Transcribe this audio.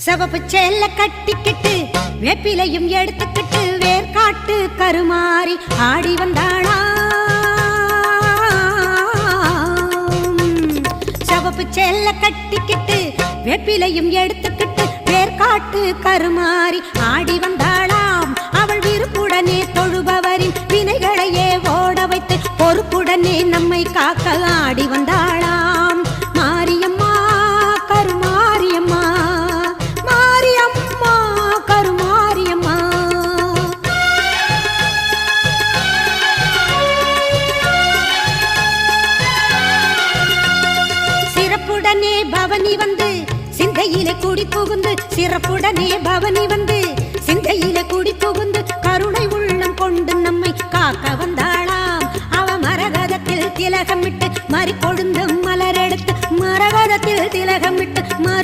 சிவப்பு சேல கட்டிக்கிட்டு வேப்பிலையும் எடுத்துக்கிட்டு வேர்காட்டு கருமாறி ஆடி வந்தாளா. சிவப்பு சேல கட்டிக்கிட்டு வேப்பிலையும் எடுத்துக்கிட்டு வேர்காட்டு கருமாறி ஆடி வந்தாளாம். அவள் விருப்புடனே தொழுபவரின் வினைகளையே ஓட வைத்து பொறுப்புடனே நம்மை காக்க ஆடி வந்தாளாம். மாரியம்மா கருமாரியம்மா, மாரியம்மா கருமாரியம்மா. சிறப்புடனே பவனி வந்து சிந்தையிலே கூடி புகுந்து, சிறப்புடனே பவனி வந்து